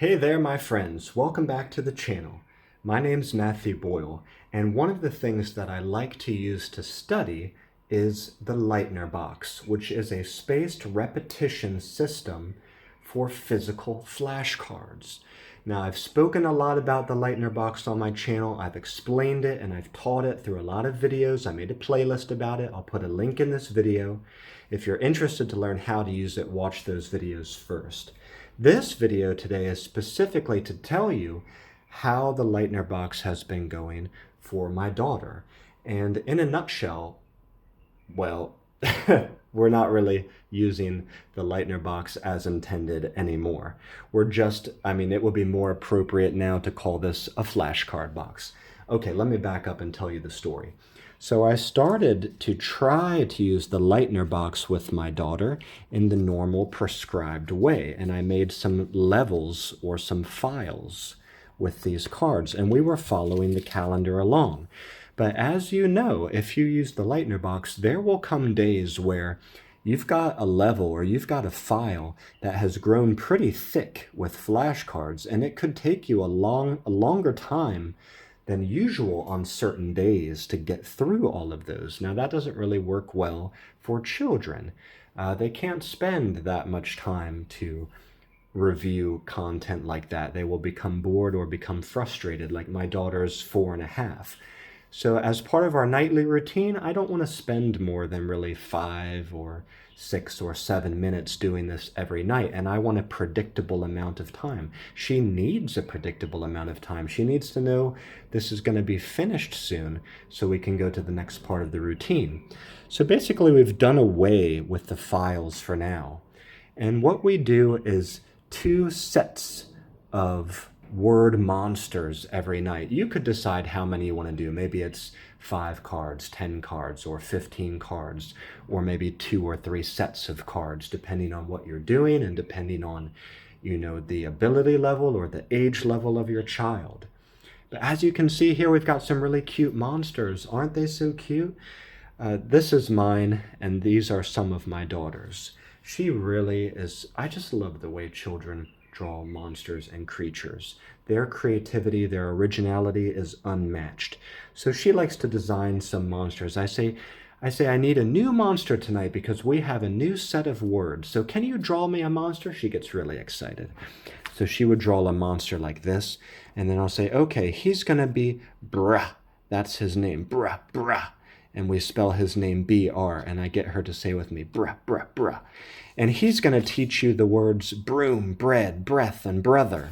Hey there, my friends. Welcome back to the channel. My name's Matt Boyle, and one of the things that I like to use to study is the Lightner box, which is a spaced repetition system for physical flashcards. Now, I've spoken a lot about the Lightner box on my channel. I've explained it and I've taught it through a lot of videos. I made a playlist about it. I'll put a link in this video. If you're interested to learn how to use it, watch those videos first. This video today is specifically to tell you how the Lightner box has been going for my daughter. And in a nutshell, well, we're not really using the Lightner box as intended anymore. We're just, it would be more appropriate now to call this a flashcard box. Okay, let me back up and tell you the story. So I started to try to use the Lightner box with my daughter in the normal prescribed way, and I made some levels or some files with these cards, and we were following the calendar along. But as you know, if you use the Lightner box, there will come days where you've got a level or you've got a file that has grown pretty thick with flashcards, and it could take you a longer time than usual on certain days to get through all of those. Now, that doesn't really work well for children. They can't spend that much time to review content like that. They will become bored or become frustrated, like my daughter's 4.5. So as part of our nightly routine, I don't want to spend more than really 5 or 6 or 7 minutes doing this every night, and I want a predictable amount of time. She needs a predictable amount of time. She needs to know this is going to be finished soon so we can go to the next part of the routine. So basically, we've done away with the files for now. And what we do is 2 sets of word monsters every night. You could decide how many you want to do. Maybe it's 5 cards, 10 cards, or 15 cards, or maybe 2 or 3 sets of cards, depending on what you're doing and depending on, the ability level or the age level of your child. But as you can see here, we've got some really cute monsters. Aren't they so cute? This is mine, and these are some of my daughters. She really is, I just love the way children draw monsters and creatures. Their creativity, their originality is unmatched. So she likes to design some monsters. I say, I need a new monster tonight because we have a new set of words. So can you draw me a monster? She gets really excited. So she would draw a monster like this, and then I'll say, okay, he's gonna be Bruh. That's his name, Bruh, Bruh. And we spell his name B-R, and I get her to say with me, Bruh, Bruh, Bruh. And he's going to teach you the words broom, bread, breath, and brother.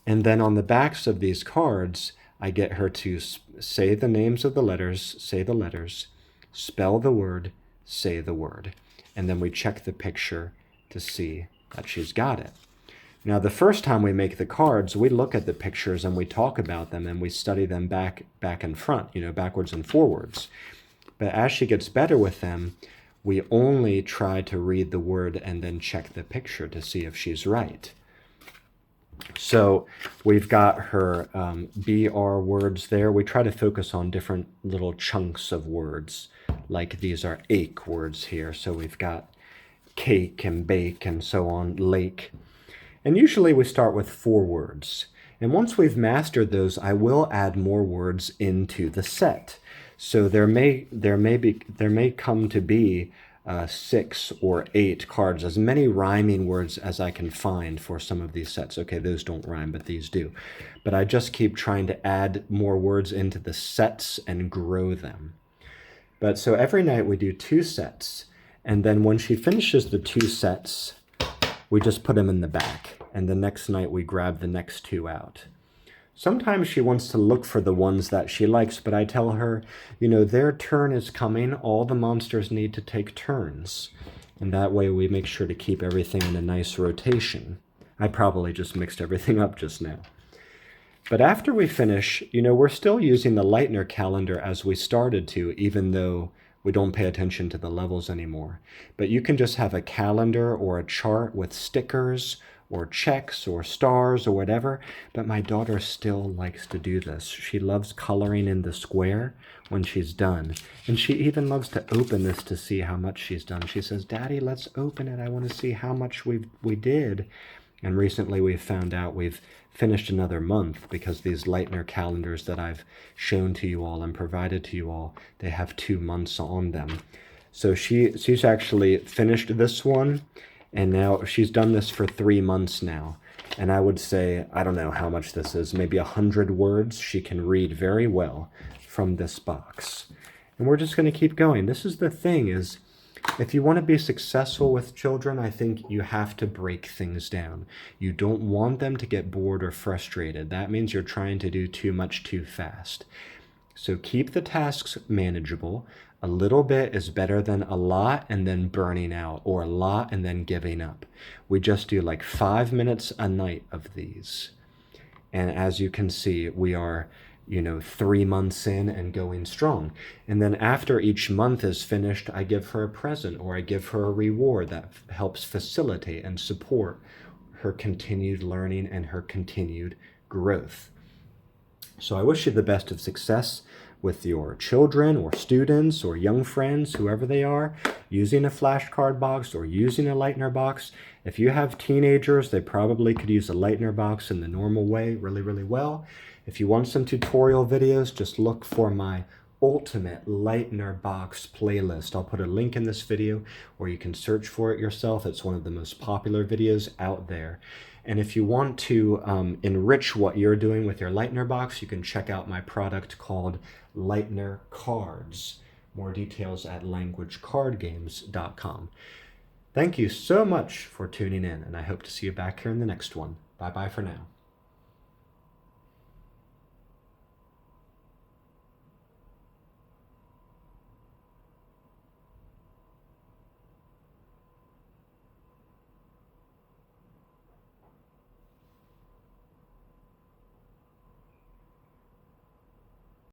And then on the backs of these cards, I get her to say the names of the letters, say the letters, spell the word, say the word. And then we check the picture to see that she's got it. Now, the first time we make the cards, we look at the pictures and we talk about them and we study them back and front, backwards and forwards. But as she gets better with them, we only try to read the word and then check the picture to see if she's right. So we've got her BR words there. We try to focus on different little chunks of words, like these are ache words here. So we've got cake and bake and so on, lake. And usually we start with 4 words. And once we've mastered those, I will add more words into the set. So there may come to be 6 or 8 cards, as many rhyming words as I can find for some of these sets. Okay, those don't rhyme, but these do. But I just keep trying to add more words into the sets and grow them. But so every night we do 2 sets, and then when she finishes the 2 sets, we just put them in the back, and the next night we grab the next 2 out. Sometimes she wants to look for the ones that she likes, but I tell her, their turn is coming. All the monsters need to take turns. And that way we make sure to keep everything in a nice rotation. I probably just mixed everything up just now. But after we finish, we're still using the Lightner calendar as we started to, even though we don't pay attention to the levels anymore. But you can just have a calendar or a chart with stickers or checks or stars or whatever, but my daughter still likes to do this. She loves coloring in the square when she's done, and she even loves to open this to see how much she's done. She says, "Daddy, let's open it. I want to see how much we did." And recently we've found out we've finished another month because these Lightner calendars that I've shown to you all and provided to you all, they have 2 months on them. So she's actually finished this one, and now she's done this for 3 months now. And I would say, I don't know how much this is, maybe 100 words she can read very well from this box. And we're just going to keep going. This is the thing, is if you want to be successful with children, I think you have to break things down. You don't want them to get bored or frustrated. That means you're trying to do too much too fast. So keep the tasks manageable. A little bit is better than a lot and then burning out, or a lot and then giving up. We just do like 5 minutes a night of these. And as you can see, we are, 3 months in and going strong. And then after each month is finished, I give her a present or I give her a reward that helps facilitate and support her continued learning and her continued growth. So I wish you the best of success with your children or students or young friends, whoever they are, using a flashcard box or using a Lightner box. If you have teenagers, they probably could use a Lightner box in the normal way really, really well. If you want some tutorial videos, just look for my Ultimate Lightner Box playlist. I'll put a link in this video, or you can search for it yourself. It's one of the most popular videos out there. And if you want to enrich what you're doing with your Lightner box, you can check out my product called Lightner Cards. More details at languagecardgames.com. Thank you so much for tuning in, and I hope to see you back here in the next one. Bye-bye for now.